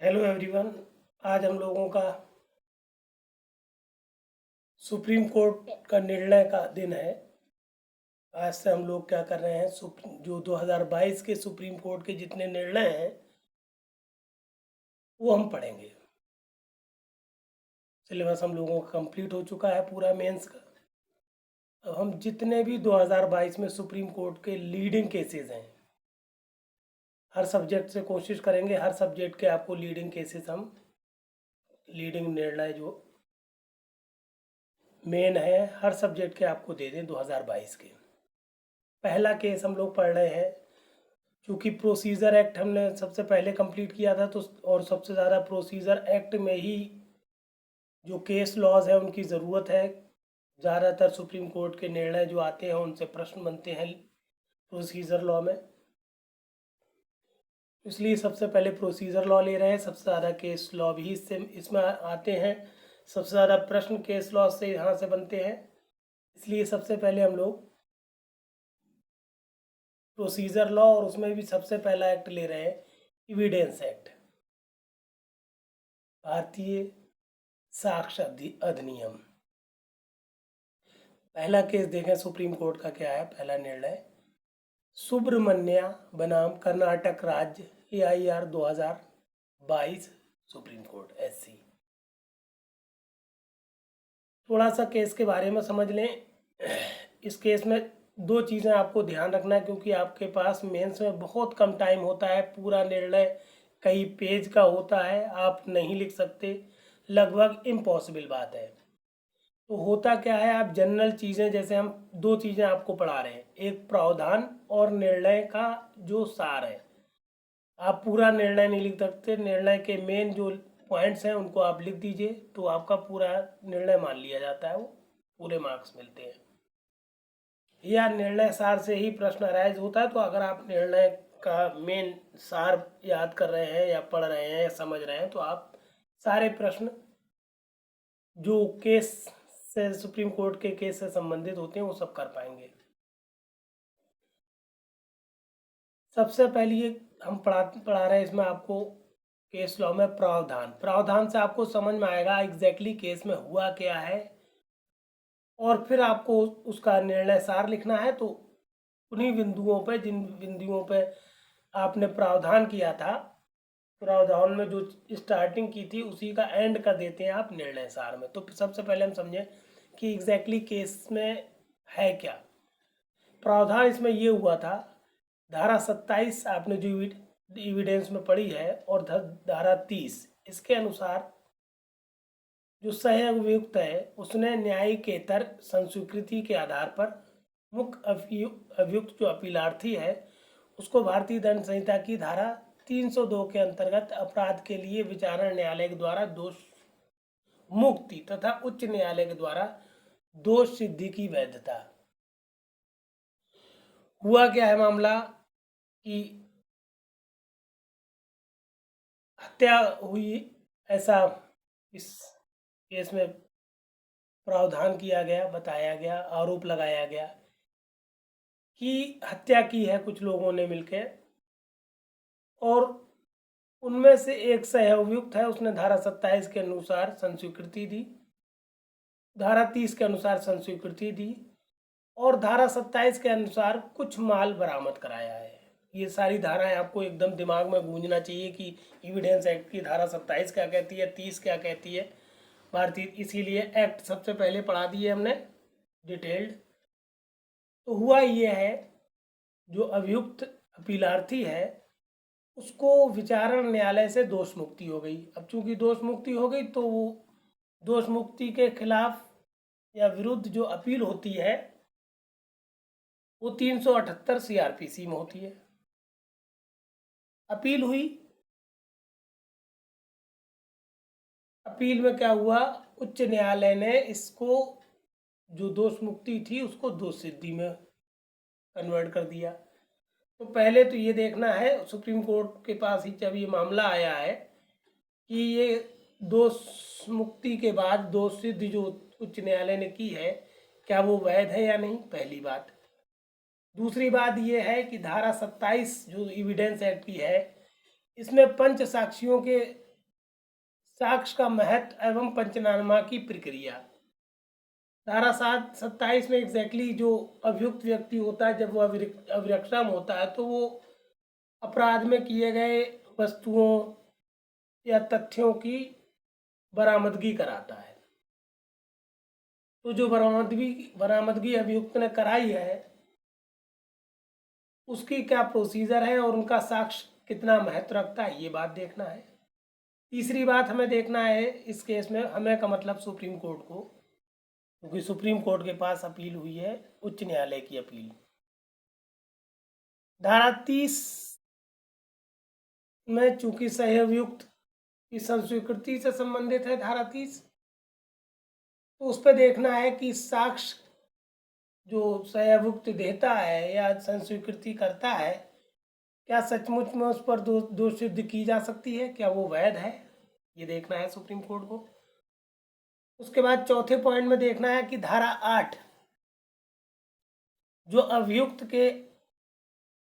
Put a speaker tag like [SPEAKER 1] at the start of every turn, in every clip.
[SPEAKER 1] Hello everyone. आज हम लोगों का सुप्रीम कोर्ट का निर्णय का दिन है। आज से हम लोग क्या कर रहे हैं, जो 2022 के सुप्रीम कोर्ट के जितने निर्णय हैं वो हम पढ़ेंगे। सिलेबस हम लोगों का कंप्लीट हो चुका है पूरा मेंस का। अब हम जितने भी 2022 में सुप्रीम कोर्ट के लीडिंग केसेस हैं, हर सब्जेक्ट से कोशिश करेंगे हर सब्जेक्ट के आपको लीडिंग केसेस, हम लीडिंग निर्णय जो मेन है हर सब्जेक्ट के आपको दे दें 2022 के। पहला केस हम लोग पढ़ रहे हैं, क्योंकि प्रोसीजर एक्ट हमने सबसे पहले कंप्लीट किया था, तो और सबसे ज़्यादा प्रोसीजर एक्ट में ही जो केस लॉज है उनकी ज़रूरत है। ज़्यादातर सुप्रीम कोर्ट के निर्णय जो आते हैं उनसे प्रश्न बनते हैं प्रोसीजर लॉ में, इसलिए सबसे पहले प्रोसीजर लॉ ले रहे हैं। सबसे ज़्यादा केस लॉ भी इसमें आते हैं, सबसे ज़्यादा प्रश्न केस लॉ से यहाँ से बनते हैं, इसलिए सबसे पहले हम लोग प्रोसीजर लॉ, और उसमें भी सबसे पहला एक्ट ले रहे हैं एविडेंस एक्ट, भारतीय साक्ष्य अधिनियम। पहला केस देखें सुप्रीम कोर्ट का क्या है। पहला निर्णय सुब्रमण्या बनाम कर्नाटक राज्य AIR 2022 सुप्रीम कोर्ट SC। थोड़ा सा केस के बारे में समझ लें। इस केस में दो चीज़ें आपको ध्यान रखना है, क्योंकि आपके पास मेंस में बहुत कम टाइम होता है, पूरा निर्णय कई पेज का होता है, आप नहीं लिख सकते, लगभग इम्पॉसिबल बात है। तो होता क्या है, आप जनरल चीज़ें, जैसे हम दो चीज़ें आपको पढ़ा रहे हैं, एक प्रावधान और निर्णय का जो सार है। आप पूरा निर्णय नहीं लिख सकते, निर्णय के मेन जो पॉइंट्स हैं उनको आप लिख दीजिए तो आपका पूरा निर्णय मान लिया जाता है, वो पूरे मार्क्स मिलते हैं। या निर्णय सार से ही प्रश्न अराइज होता है, तो अगर आप निर्णय का मेन सार याद कर रहे हैं या पढ़ रहे हैं या समझ रहे हैं तो आप सारे प्रश्न जो केस से, सुप्रीम कोर्ट के केस से संबंधित होते हैं, वो सब कर पाएंगे। सबसे पहले हम पढ़ा रहे हैं इसमें आपको केस लॉ में प्रावधान। प्रावधान से आपको समझ में आएगा एग्जैक्टली केस में हुआ क्या है, और फिर आपको उसका निर्णय सार लिखना है। तो उन्हीं बिंदुओं पे, जिन बिंदुओं पे आपने प्रावधान किया था, प्रावधान में जो स्टार्टिंग की थी उसी का एंड कर देते हैं आप निर्णय सार में। तो सबसे पहले हम समझें कि एग्जैक्टली केस में है क्या। प्रावधान इसमें ये हुआ था, धारा 27 आपने जो एविडेंस में पढ़ी है, और धारा 30, इसके अनुसार जो सहअभियुक्त है उसने न्यायिकेतर संस्वीकृति के आधार पर मुख्य अभियुक्त जो अपीलार्थी है उसको भारतीय दंड संहिता की धारा 302 के अंतर्गत अपराध के लिए विचारण न्यायालय के द्वारा दोष मुक्ति तथा उच्च न्यायालय के द्वारा दोष सिद्धि की वैधता। हुआ क्या है मामला कि हत्या हुई, ऐसा इस केस में प्रावधान किया गया, बताया गया, आरोप लगाया गया कि हत्या की है कुछ लोगों ने मिलकर, और उनमें से एक सहअभियुक्त है, उसने धारा 27 के अनुसार संस्वीकृति दी, धारा 30 के अनुसार संस्वीकृति दी, और धारा 27 के अनुसार कुछ माल बरामद कराया है। ये सारी धाराएं आपको एकदम दिमाग में गूंजना चाहिए कि एविडेंस एक्ट की धारा 27 क्या कहती है, 30 क्या कहती है भारतीय, इसीलिए एक्ट सबसे पहले पढ़ा दिए हमने डिटेल्ड। तो हुआ ये है, जो अभियुक्त अपीलार्थी है उसको विचारण न्यायालय से दोष मुक्ति हो गई। अब चूंकि दोष मुक्ति हो गई तो वो दोष मुक्ति के खिलाफ या विरुद्ध जो अपील होती है वो 378 CRPC में होती है। अपील हुई, अपील में क्या हुआ, उच्च न्यायालय ने इसको जो दोष मुक्ति थी उसको दोष सिद्धि में कन्वर्ट कर दिया। तो पहले तो ये देखना है, सुप्रीम कोर्ट के पास ही जब ये मामला आया है कि ये दोष मुक्ति के बाद दोष सिद्धि जो उच्च न्यायालय ने की है क्या वो वैध है या नहीं, पहली बात। दूसरी बात ये है कि धारा 27 जो एविडेंस एक्ट की है, इसमें पंच साक्षियों के साक्ष्य का महत्व एवं पंचनामा की प्रक्रिया। धारा 27 में एग्जैक्टली जो अभियुक्त व्यक्ति होता है, जब वो अभिरक्षम होता है तो वो अपराध में किए गए वस्तुओं या तथ्यों की बरामदगी कराता है। तो जो बरामदगी अभियुक्त ने कराई है उसकी क्या प्रोसीजर है और उनका साक्ष्य कितना महत्व रखता है, ये बात देखना है। तीसरी बात हमें देखना है इस केस में, हमें का मतलब सुप्रीम कोर्ट को, क्योंकि सुप्रीम कोर्ट के पास अपील हुई है, उच्च न्यायालय की अपील। धारा 30 में चूंकि सही अभियुक्त की संस्वीकृति से संबंधित है धारा 30, तो उस पर देखना है कि साक्ष्य जो सही अभियुक्त देता है या संस्वीकृति करता है, क्या सचमुच में उस पर दोष सिद्ध की जा सकती है, क्या वो वैध है, ये देखना है सुप्रीम कोर्ट को। उसके बाद चौथे पॉइंट में देखना है कि धारा 8 जो अभियुक्त के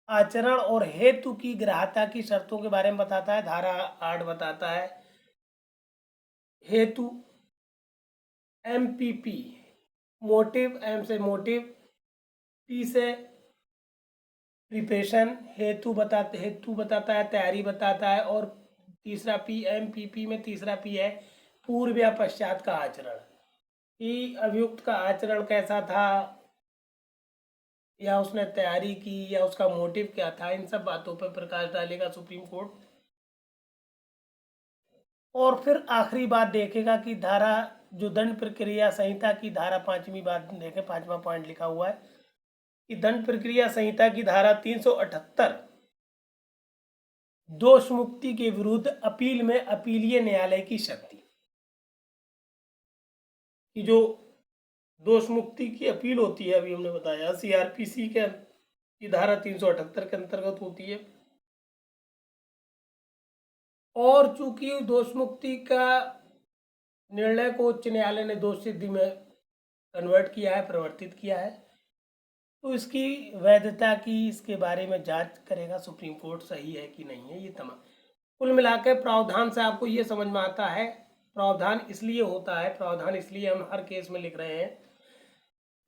[SPEAKER 1] आचरण और हेतु की ग्राह्यता की शर्तों के बारे में बताता है। धारा 8 बताता है हेतु, MPP मोटिव, M से मोटिव, P से प्रिपरेशन, हेतु बताता है, तैयारी बताता है, और तीसरा P, MPP में तीसरा P है पूर्व या पश्चात का आचरण, कि अभियुक्त का आचरण कैसा था, या उसने तैयारी की, या उसका मोटिव क्या था, इन सब बातों पर प्रकाश डालेगा सुप्रीम कोर्ट। और फिर आखिरी बात देखेगा कि धारा जो दंड प्रक्रिया संहिता की धारा 5वीं बात देखें, 5वां पॉइंट लिखा हुआ है कि दंड प्रक्रिया संहिता की धारा 378 दोष मुक्ति के विरुद्ध अपील में अपीलीय न्यायालय की शक्ति, कि जो दोष मुक्ति की अपील होती है, अभी हमने बताया CRPC के की धारा 378 के अंतर्गत होती है। और चूंकि दोष मुक्ति का निर्णय को उच्च न्यायालय ने दोष सिद्धि में कन्वर्ट किया है, परिवर्तित किया है, तो इसकी वैधता की, इसके बारे में जांच करेगा सुप्रीम कोर्ट, सही है कि नहीं है, ये तमाम। कुल मिलाकर प्रावधान से आपको ये समझ में आता है, प्रावधान इसलिए होता है, प्रावधान इसलिए हम हर केस में लिख रहे हैं,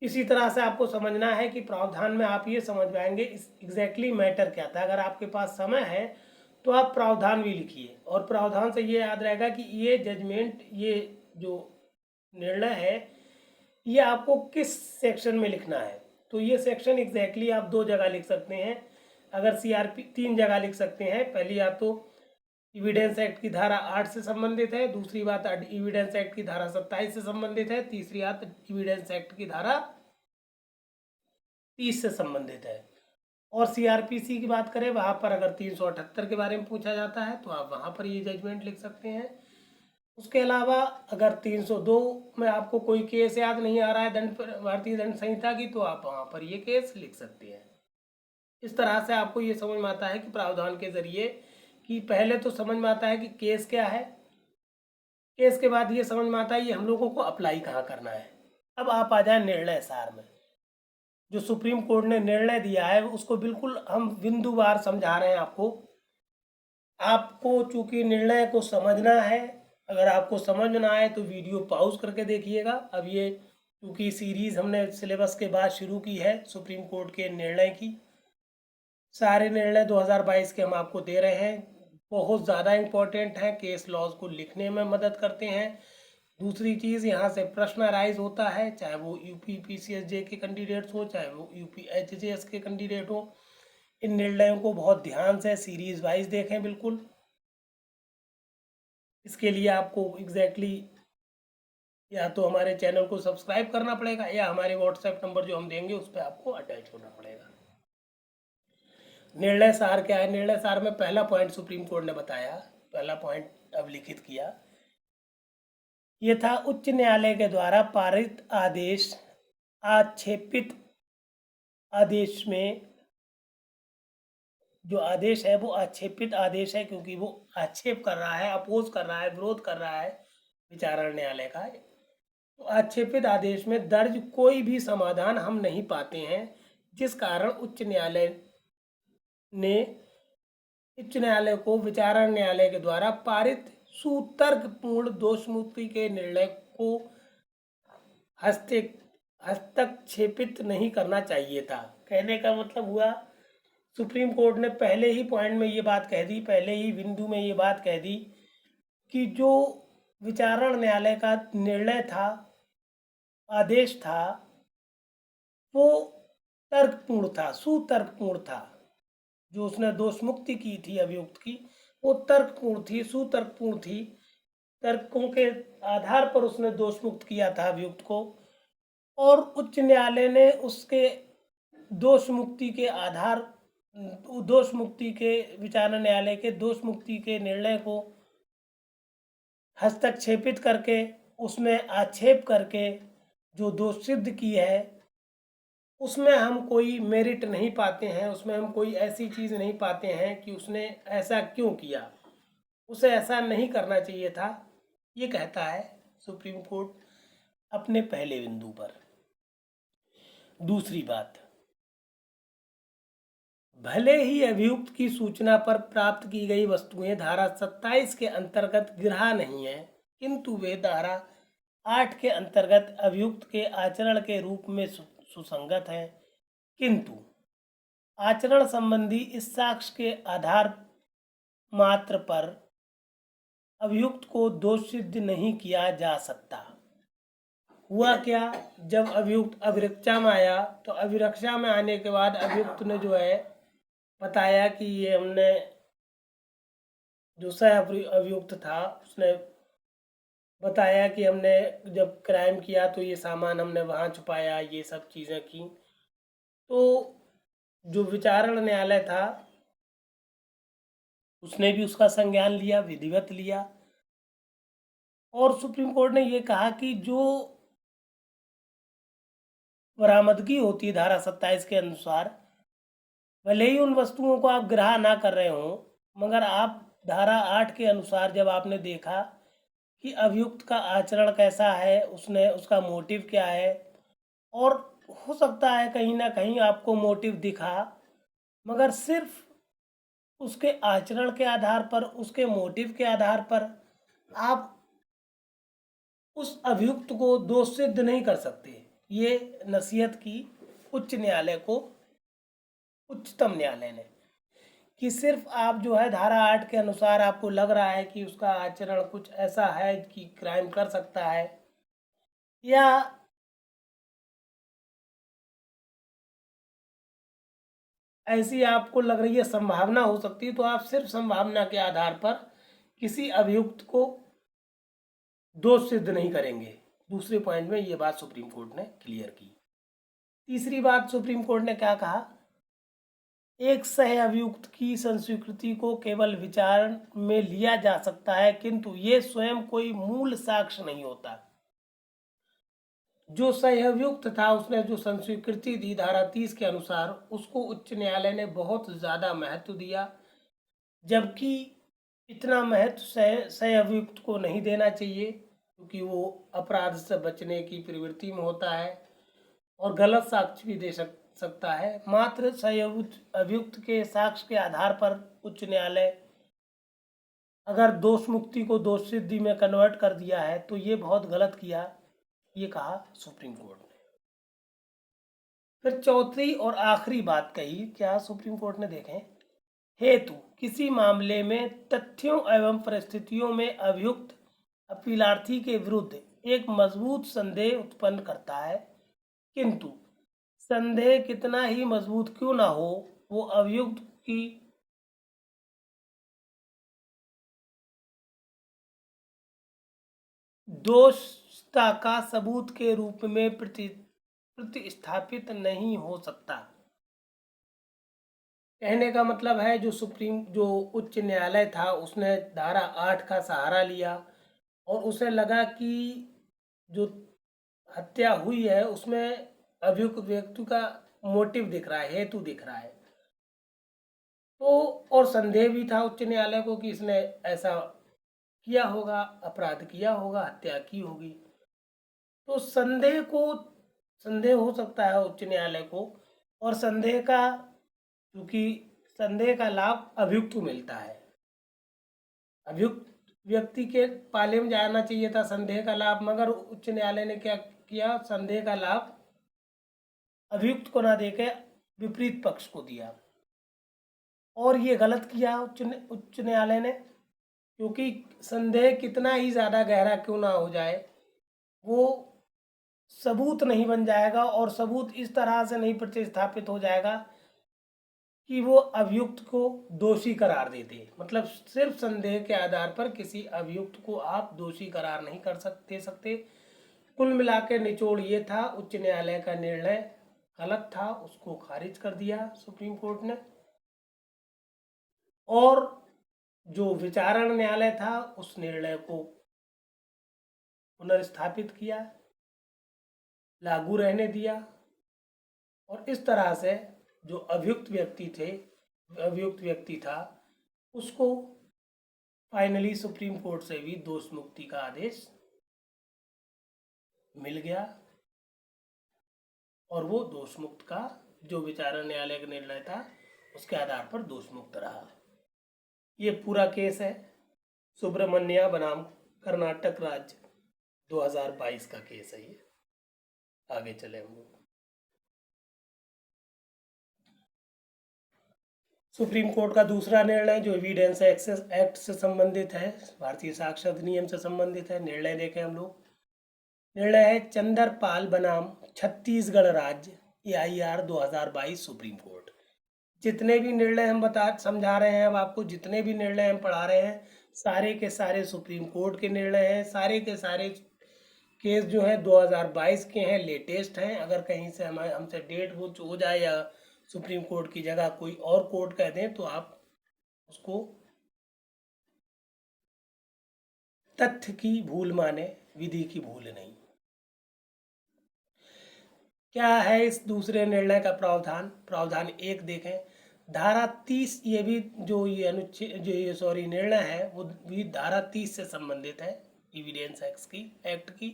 [SPEAKER 1] इसी तरह से आपको समझना है कि प्रावधान में आप ये समझ पाएंगे एग्जैक्टली मैटर क्या था। अगर आपके पास समय है तो आप प्रावधान भी लिखिए, और प्रावधान से ये याद रहेगा कि ये जजमेंट, ये जो निर्णय है, ये आपको किस सेक्शन में लिखना है। तो ये सेक्शन एग्जैक्टली आप 2 जगह लिख सकते हैं, अगर CRP 3 जगह लिख सकते हैं। पहली बात तो एविडेंस एक्ट की धारा 8 से संबंधित है, दूसरी बात एविडेंस एक्ट की धारा 27 से संबंधित है, तीसरी बात एविडेंस एक्ट की धारा 30 से संबंधित है। और CRPC की बात करें, वहाँ पर अगर 378 के बारे में पूछा जाता है तो आप वहाँ पर ये जजमेंट लिख सकते हैं। उसके अलावा अगर 302 में आपको कोई केस याद नहीं आ रहा है भारतीय दंड संहिता की, तो आप वहाँ पर ये केस लिख सकते हैं। इस तरह से आपको ये समझ में आता है कि प्रावधान के जरिए, कि पहले तो समझ में आता है कि केस क्या है, केस के बाद ये समझ में आता है ये हम लोगों को अप्लाई कहाँ करना है। अब आप आ जाए निर्णय सार में। जो सुप्रीम कोर्ट ने निर्णय दिया है उसको बिल्कुल हम बिंदुवार समझा रहे हैं आपको। आपको चूंकि निर्णय को समझना है, अगर आपको समझ ना आए तो वीडियो पॉज करके देखिएगा। अब ये क्योंकि सीरीज हमने सिलेबस के बाद शुरू की है सुप्रीम कोर्ट के निर्णय की, सारे निर्णय 2022 के हम आपको दे रहे हैं, बहुत ज़्यादा इम्पोर्टेंट है, केस लॉज को लिखने में मदद करते हैं। दूसरी चीज़, यहाँ से प्रश्न अराइज होता है, चाहे वो UP PCSJ के कैंडिडेट्स हो, चाहे वो UP HJS के कैंडिडेट हो। इन निर्णयों को बहुत ध्यान से सीरीज वाइज देखें बिल्कुल। इसके लिए आपको एग्जैक्टली या तो हमारे चैनल को सब्सक्राइब करना पड़ेगा, या हमारे WhatsApp नंबर जो हम देंगे उस पर आपको अटैच होना पड़ेगा। निर्णय सार क्या है? निर्णय सार में पहला पॉइंट सुप्रीम कोर्ट ने बताया, पहला पॉइंट अब लिखित किया, ये था उच्च न्यायालय के द्वारा पारित आदेश आक्षेपित आदेश में, जो आदेश है वो आक्षेपित आदेश है, क्योंकि वो आक्षेप कर रहा है, अपोज कर रहा है, विरोध कर रहा है विचारण न्यायालय का। तो आक्षेपित आदेश में दर्ज कोई भी समाधान हम नहीं पाते हैं, जिस कारण उच्च न्यायालय को विचारण न्यायालय के द्वारा पारित सुतर्कपूर्ण दोषमुक्ति के निर्णय को हस्तक्षेपित नहीं करना चाहिए था। कहने का मतलब हुआ, सुप्रीम कोर्ट ने पहले ही पॉइंट में ये बात कह दी, पहले ही बिंदु में ये बात कह दी कि जो विचारण न्यायालय का निर्णय था, आदेश था, वो तर्कपूर्ण था, सुतर्कपूर्ण था। जो उसने दोष मुक्ति की थी अभियुक्त की, वो तर्कपूर्ण थी, सुतर्कपूर्ण थी। तर्कों के आधार पर उसने दोष मुक्त किया था अभियुक्त को, और उच्च न्यायालय ने उसके दोष मुक्ति के आधार, दोष मुक्ति के विचारण न्यायालय के दोष मुक्ति के निर्णय को हस्तक्षेपित करके, उसमें आक्षेप करके जो दोष सिद्ध की है, उसमें हम कोई मेरिट नहीं पाते हैं, उसमें हम कोई ऐसी चीज़ नहीं पाते हैं कि उसने ऐसा क्यों किया, उसे ऐसा नहीं करना चाहिए था। ये कहता है सुप्रीम कोर्ट अपने पहले बिंदु पर। दूसरी बात, भले ही अभियुक्त की सूचना पर प्राप्त की गई वस्तुएं धारा 27 के अंतर्गत गृह नहीं है, किंतु वे धारा 8 के अंतर्गत अभियुक्त के आचरण के रूप में सुसंगत है। किंतु आचरण संबंधी इस साक्ष्य के आधार मात्र पर अभियुक्त को दोष सिद्ध नहीं किया जा सकता। हुआ क्या, जब अभियुक्त अभिरक्षा में आया, तो अभिरक्षा में आने के बाद अभियुक्त ने जो है बताया कि ये हमने, जो सह अभियुक्त था उसने बताया कि हमने जब क्राइम किया तो ये सामान हमने वहाँ छुपाया, ये सब चीज़ें की। तो जो विचारण न्यायालय था उसने भी उसका संज्ञान लिया, विधिवत लिया, और सुप्रीम कोर्ट ने ये कहा कि जो बरामदगी होती है धारा 27 के अनुसार, भले ही उन वस्तुओं को आप ग्रह ना कर रहे हो, मगर आप धारा 8 के अनुसार जब आपने देखा कि अभियुक्त का आचरण कैसा है, उसने, उसका मोटिव क्या है, और हो सकता है कहीं ना कहीं आपको मोटिव दिखा, मगर सिर्फ उसके आचरण के आधार पर, उसके मोटिव के आधार पर आप उस अभियुक्त को दोष सिद्ध नहीं कर सकते। ये नसीहत की उच्च न्यायालय को, उच्चतम न्यायालय ने, कि सिर्फ आप जो है धारा 8 के अनुसार आपको लग रहा है कि उसका आचरण कुछ ऐसा है कि क्राइम कर सकता है, या ऐसी आपको लग रही है, संभावना हो सकती है, तो आप सिर्फ संभावना के आधार पर किसी अभियुक्त को दोष सिद्ध नहीं करेंगे। दूसरे पॉइंट में ये बात सुप्रीम कोर्ट ने क्लियर की। तीसरी बात सुप्रीम कोर्ट ने क्या कहा, एक सह अभियुक्त की संस्वीकृति को केवल विचार में लिया जा सकता है, किंतु ये स्वयं कोई मूल साक्ष्य नहीं होता। जो सह अभियुक्त था उसने जो संस्वीकृति दी धारा 30 के अनुसार, उसको उच्च न्यायालय ने बहुत ज़्यादा महत्व दिया, जबकि इतना महत्व सह अभियुक्त को नहीं देना चाहिए, क्योंकि वो अपराध से बचने की प्रवृत्ति में होता है और गलत साक्ष्य भी दे सकता है। मात्र सह अभियुक्त के साक्ष्य के आधार पर उच्च न्यायालय अगर दोष मुक्ति को दोष सिद्धि में कन्वर्ट कर दिया है तो ये बहुत गलत किया, ये कहा सुप्रीम कोर्ट ने। फिर चौथी और आखिरी बात कही, क्या सुप्रीम कोर्ट ने, देखें, हेतु किसी मामले में तथ्यों एवं परिस्थितियों में अभियुक्त अपीलार्थी के विरुद्ध एक मजबूत संदेह उत्पन्न करता है, किंतु संदेह कितना ही मजबूत क्यों ना हो, वो अभियुक्त की दोषता का सबूत के रूप में प्रतिस्थापित नहीं हो सकता। कहने का मतलब है जो उच्च न्यायालय था उसने धारा 8 का सहारा लिया और उसे लगा कि जो हत्या हुई है उसमें अभियुक्त व्यक्ति का मोटिव दिख रहा है, हेतु दिख रहा है, तो और संदेह भी था उच्च न्यायालय को कि इसने ऐसा किया होगा, अपराध किया होगा, हत्या की होगी। तो संदेह हो सकता है उच्च न्यायालय को, और क्योंकि संदेह का लाभ अभियुक्त को मिलता है, अभियुक्त व्यक्ति के पाले में जाना चाहिए था संदेह का लाभ, मगर उच्च न्यायालय ने क्या किया, संदेह का लाभ अभियुक्त को ना देके विपरीत पक्ष को दिया। और ये गलत किया उच्च न्यायालय ने, क्योंकि संदेह कितना ही ज़्यादा गहरा क्यों ना हो जाए, वो सबूत नहीं बन जाएगा और सबूत इस तरह से नहीं प्रतिस्थापित हो जाएगा कि वो अभियुक्त को दोषी करार दे दे। मतलब सिर्फ संदेह के आधार पर किसी अभियुक्त को आप दोषी करार नहीं कर सकते। कुल मिला के निचोड़ ये था, उच्च न्यायालय का निर्णय गलत था, उसको खारिज कर दिया सुप्रीम कोर्ट ने। और जो विचारण न्यायालय था उस निर्णय को पुनर्स्थापित किया, लागू रहने दिया। और इस तरह से जो अभियुक्त व्यक्ति था उसको फाइनली सुप्रीम कोर्ट से भी दोष मुक्ति का आदेश मिल गया और वो दोष मुक्त का, जो विचारण न्यायालय का निर्णय था उसके आधार पर दोष मुक्त रहा। ये पूरा केस है सुब्रमण्या बनाम कर्नाटक राज्य 2022 का केस है ये। आगे चले हम लोग। सुप्रीम कोर्ट का दूसरा निर्णय जो एविडेंस एक्सेस एक्ट से संबंधित है, भारतीय साक्ष्य अधिनियम से संबंधित है, निर्णय देखें हम लोग। निर्णय है चंदरपाल बनाम छत्तीसगढ़ राज्य AIR 2022 सुप्रीम कोर्ट। जितने भी निर्णय हम समझा रहे हैं अब आपको, जितने भी निर्णय हम पढ़ा रहे हैं, सारे के सारे सुप्रीम कोर्ट के निर्णय हैं। सारे के सारे केस जो है 2022 के हैं, लेटेस्ट हैं। अगर कहीं से हमसे डेट हो जाए या सुप्रीम कोर्ट की जगह कोई और कोर्ट कह दें तो आप उसको तथ्य की भूल माने, विधि की भूल नहीं। क्या है इस दूसरे निर्णय का प्रावधान 1 देखें। धारा 30, ये भी जो ये निर्णय है वो भी धारा 30 से संबंधित है, एविडेंस एक्ट की।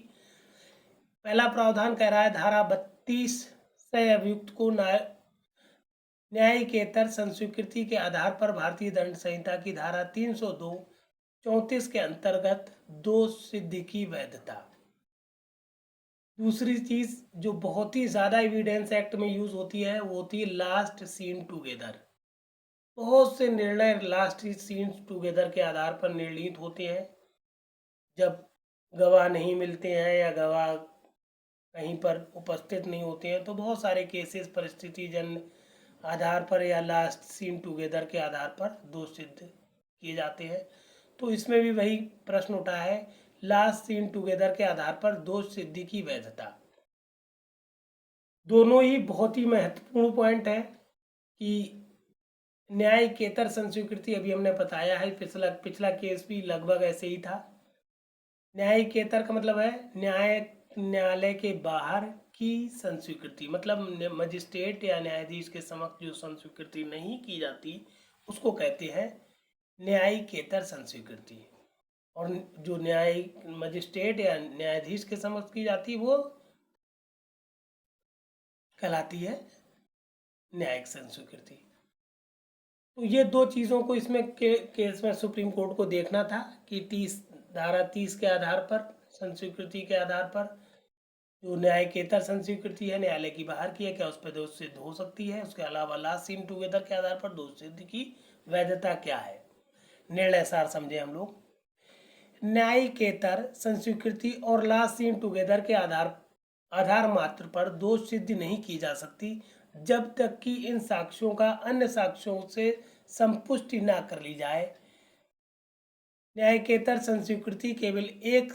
[SPEAKER 1] पहला प्रावधान कह रहा है धारा 32 से अभियुक्त को न्यायिकेतर संस्वीकृति के आधार पर भारतीय दंड संहिता की धारा 302(34) के अंतर्गत दोष सिद्धि की वैधता। दूसरी चीज जो बहुत ही ज्यादा एविडेंस एक्ट में यूज होती है वो होती है लास्ट सीन टुगेदर। बहुत से निर्णय लास्ट सीन टुगेदर के आधार पर निर्णीत होते हैं। जब गवाह नहीं मिलते हैं या गवाह कहीं पर उपस्थित नहीं होते हैं तो बहुत सारे केसेस परिस्थितिजन्य आधार पर या लास्ट सीन टुगेदर के आधार पर दोष सिद्ध किए जाते हैं। तो इसमें भी वही प्रश्न उठा है, लास्ट सीन टुगेदर के आधार पर दोष सिद्धि की वैधता। दोनों ही बहुत ही महत्वपूर्ण पॉइंट है कि न्यायिकेतर संस्वीकृति, अभी हमने बताया है, पिछला केस भी लगभग ऐसे ही था। न्यायिकेतर का मतलब है न्यायालय के बाहर की संस्वीकृति, मतलब मजिस्ट्रेट या न्यायाधीश के समक्ष जो संस्वीकृति नहीं की जाती उसको कहते हैं न्यायिकेतर संस्वीकृति। और जो मजिस्ट्रेट या न्यायाधीश के समक्ष की जाती वो कहलाती है न्यायिक संस्वीकृति। तो ये दो चीज़ों को इसमें केस में सुप्रीम कोर्ट को देखना था कि धारा 30 के आधार पर, संस्वीकृति के आधार पर जो न्यायिकेतर संस्वीकृति है न्यायालय की बाहर की है, क्या उस पर दोष सिद्ध हो सकती है। उसके अलावा लास्ट सीन टुगेदर के आधार पर दोष सिद्ध की वैधता क्या है। निर्णय सार समझे हम लोग। न्यायिकेतर संस्वीकृति और लास्ट सीन टुगेदर के आधार मात्र पर दोष सिद्ध नहीं की जा सकती जब तक कि इन साक्ष्यों का अन्य साक्ष्यों से संपुष्टि न कर ली जाए। न्यायिकेतर संस्वीकृति केवल एक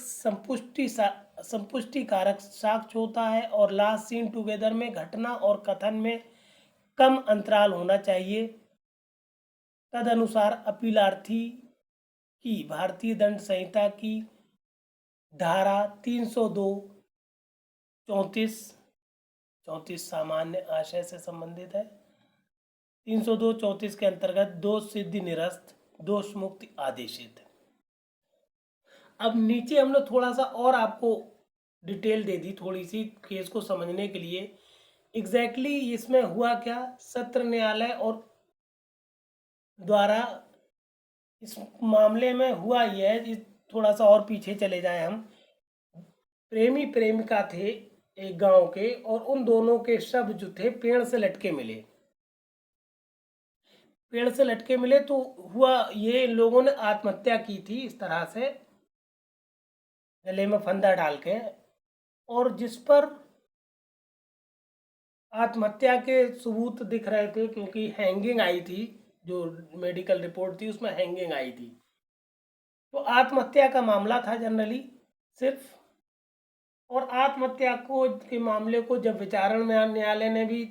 [SPEAKER 1] संपुष्टि कारक साक्ष्य होता है और लास्ट सीन टुगेदर में घटना और कथन में कम अंतराल होना चाहिए। तदनुसार अपीलार्थी की भारतीय दंड संहिता की धारा 302(34) सामान्य आशय से संबंधित है। 302(34) के अंतर्गत दोष सिद्धि निरस्त, दोष मुक्ति आदेशित। अब नीचे हमने थोड़ा सा और आपको डिटेल दे दी थोड़ी सी केस को समझने के लिए। एग्जैक्टली इसमें हुआ क्या, सत्र न्यायालय और द्वारा इस मामले में हुआ यह, थोड़ा सा और पीछे चले जाएं हम। प्रेमी प्रेमिका थे एक गांव के, और उन दोनों के शव जो थे पेड़ से लटके मिले। पेड़ से लटके मिले तो हुआ ये, इन लोगों ने आत्महत्या की थी इस तरह से, गले में फंदा डाल के। और जिस पर आत्महत्या के सबूत दिख रहे थे, क्योंकि हैंगिंग आई थी, जो मेडिकल रिपोर्ट थी उसमें हैंगिंग आई थी। तो आत्महत्या का मामला था जनरली सिर्फ। और आत्महत्या को के मामले को जब विचारण में न्यायालय ने भी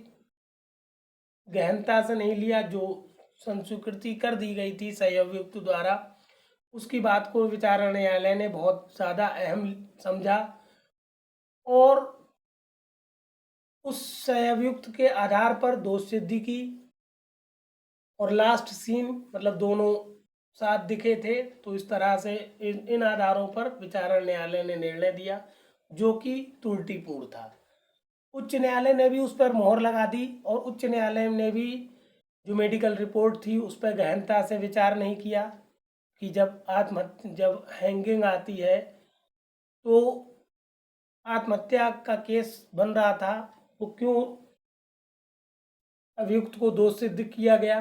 [SPEAKER 1] गहनता से नहीं लिया, जो संस्वीकृति कर दी गई थी सहअभियुक्त द्वारा, उसकी बात को विचारण न्यायालय ने बहुत ज़्यादा अहम समझा। और उस सहअभियुक्त के आधार पर दोष सिद्धि की। और लास्ट सीन मतलब दोनों साथ दिखे थे, तो इस तरह से इन आधारों पर विचारण न्यायालय ने निर्णय दिया, जो कि त्रुटिपूर्ण था। उच्च न्यायालय ने भी उस पर मोहर लगा दी, और उच्च न्यायालय ने भी जो मेडिकल रिपोर्ट थी उस पर गहनता से विचार नहीं किया कि जब हैंगिंग आती है तो आत्महत्या का केस बन रहा था, वो क्यों अभियुक्त को दोष सिद्ध किया गया।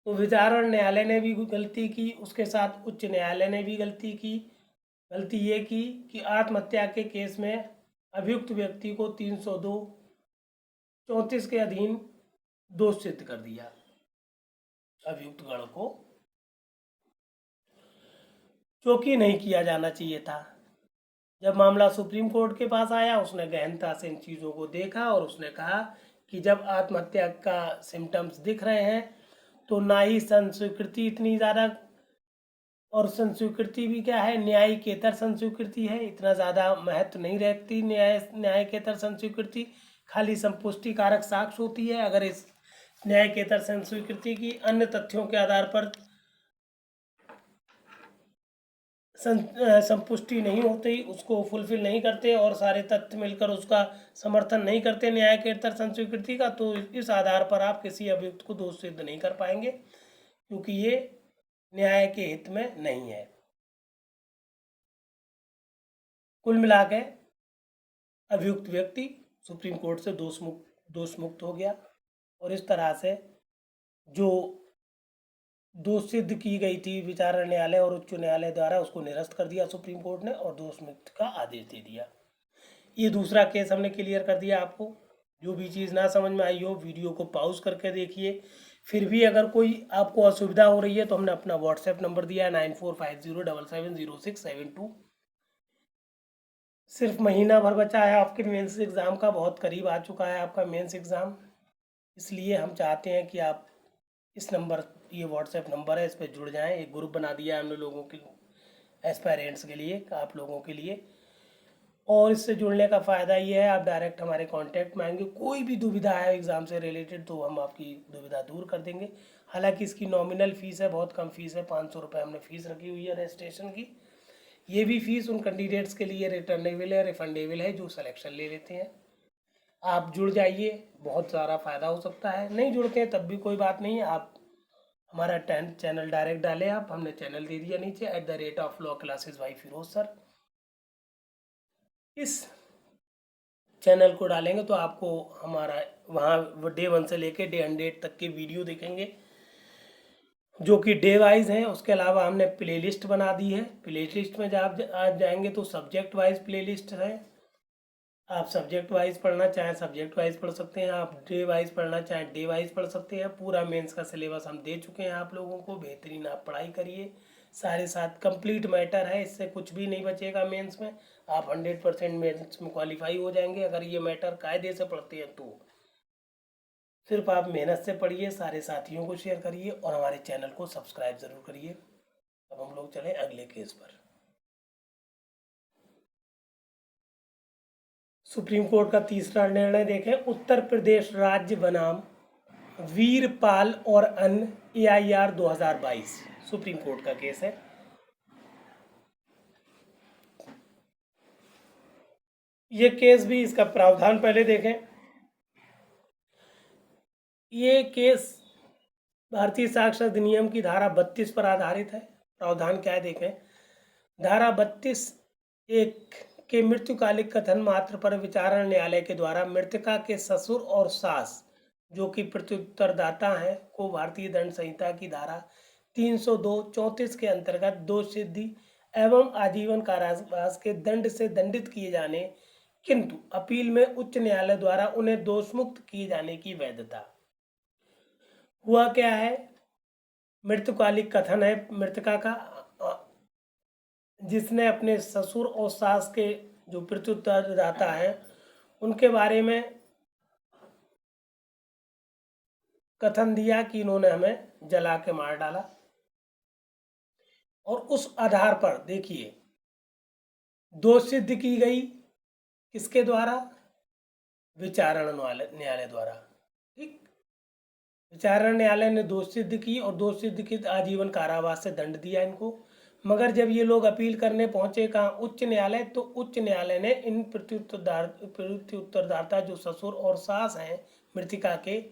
[SPEAKER 1] तो विचारण न्यायालय ने भी गलती की, उसके साथ उच्च न्यायालय ने भी गलती की। गलती ये की कि आत्महत्या के केस में अभियुक्त व्यक्ति को 302(34) के अधीन दोष सिद्ध कर दिया अभियुक्त गण को, जो कि नहीं किया जाना चाहिए था। जब मामला सुप्रीम कोर्ट के पास आया, उसने गहनता से इन चीज़ों को देखा और उसने कहा कि जब आत्महत्या का सिम्टम्स दिख रहे हैं तो ना ही संस्वीकृति इतनी ज़्यादा, और संस्वीकृति भी क्या है, न्यायिकेतर संस्वीकृति है, इतना ज़्यादा महत्व नहीं रखती न्यायिकेतर संस्वीकृति, खाली संपुष्टि कारक साक्ष्य होती है। अगर इस न्यायिकेतर संस्वीकृति की अन्य तथ्यों के आधार पर संपुष्टि नहीं होती, उसको फुलफिल नहीं करते और सारे तथ्य मिलकर उसका समर्थन नहीं करते न्यायिकेतर संस्वीकृति का, तो इस आधार पर आप किसी अभियुक्त को दोष सिद्ध नहीं कर पाएंगे, क्योंकि ये न्याय के हित में नहीं है। कुल मिला के अभियुक्त व्यक्ति सुप्रीम कोर्ट से दोष मुक्त हो गया, और इस तरह से जो दोष सिद्ध की गई थी विचारण न्यायालय और उच्च न्यायालय द्वारा, उसको निरस्त कर दिया सुप्रीम कोर्ट ने और दोष मुक्त का आदेश दे दिया। ये दूसरा केस हमने क्लियर कर दिया आपको। जो भी चीज़ ना समझ में आई हो, वीडियो को पॉज करके देखिए। फिर भी अगर कोई आपको असुविधा हो रही है तो हमने अपना व्हाट्सएप नंबर दिया है 9450770772। सिर्फ महीना भर बचा है आपके मेंस एग्ज़ाम का, बहुत करीब आ चुका है आपका मेंस एग्ज़ाम। इसलिए हम चाहते हैं कि आप इस नंबर, ये व्हाट्सएप नंबर है, इस पर जुड़ जाएं। एक ग्रुप बना दिया है हमने लोगों के एस्पायरेंट्स के लिए, आप लोगों के लिए। और इससे जुड़ने का फ़ायदा ये है, आप डायरेक्ट हमारे कांटेक्ट में आएंगे, कोई भी दुविधा है एग्ज़ाम से रिलेटेड तो हम आपकी दुविधा दूर कर देंगे। हालांकि इसकी नॉमिनल फ़ीस है, बहुत कम फीस है, 500 रुपये हमने फ़ीस रखी हुई है रजिस्ट्रेशन की। ये भी फ़ीस उन कैंडिडेट्स के लिए रिटर्नेबल है, रिफंडेबल है, जो सिलेक्शन ले लेते हैं। आप जुड़ जाइए, बहुत सारा फ़ायदा हो सकता है। नहीं जुड़ते हैं तब भी कोई बात नहीं है, आप हमारा चैनल डायरेक्ट डालें आप, हमने चैनल दे दिया नीचे @law classes by Firoz sir. इस चैनल को डालेंगे तो आपको हमारा वहाँ डे 1 से लेके डे 100 तक के वीडियो देखेंगे, जो कि डे वाइज हैं। उसके अलावा हमने प्लेलिस्ट बना दी है। प्लेलिस्ट में जब आप जाएंगे तो सब्जेक्ट वाइज प्लेलिस्ट है। आप सब्जेक्ट वाइज पढ़ना चाहें सब्जेक्ट वाइज पढ़ सकते हैं, आप डे वाइज पढ़ना चाहें डे वाइज पढ़ सकते हैं। पूरा मेंस का सिलेबस हम दे चुके हैं आप लोगों को, बेहतरीन आप पढ़ाई करिए। सारे साथ कंप्लीट मैटर है, इससे कुछ भी नहीं बचेगा मेंस में। आप 100% मेंस में क्वालिफाई हो जाएंगे अगर ये मैटर कायदे से पढ़ते हैं तो। सिर्फ आप मेहनत से पढ़िए, सारे साथियों को शेयर करिए और हमारे चैनल को सब्सक्राइब ज़रूर करिए। अब हम लोग चलें अगले केस पर। सुप्रीम कोर्ट का तीसरा निर्णय देखें। उत्तर प्रदेश राज्य बनाम वीरपाल और अन्य AIR 2022 सुप्रीम कोर्ट का केस है। ये केस भी, इसका प्रावधान पहले देखें। ये केस भारतीय साक्ष्य अधिनियम की धारा 32 पर आधारित है। प्रावधान क्या है देखें। धारा 32(1) के मृत्युकालिक कथन मात्र पर विचारण न्यायालय के द्वारा मृतका के ससुर और सास जो कि प्रत्युत्तरदाता हैं को भारतीय दंड संहिता की धारा 302(34) के अंतर्गत दोष सिद्धि एवं आजीवन कारावास के दंड से दंडित किए जाने, किंतु अपील में उच्च न्यायालय द्वारा उन्हें दोषमुक्त किए जाने की वैधता। हुआ क्या है, मृत्युकालिक कथन है मृतका का, जिसने अपने ससुर और सास के जो प्रत्युत्तरदाता हैं उनके बारे में कथन दिया कि इन्होंने हमें जला के मार डाला, और उस आधार पर देखिए दोष सिद्ध की गई किसके द्वारा, विचारण न्यायालय द्वारा। ठीक, विचारण न्यायालय ने दोष सिद्ध की और दोष सिद्ध की आजीवन कारावास से दंड दिया इनको। मगर जब ये लोग अपील करने पहुंचे कहाँ, उच्च न्यायालय, तो उच्च न्यायालय ने इन प्रत्युत्तरदाता जो ससुर और सास हैं मृतिका के,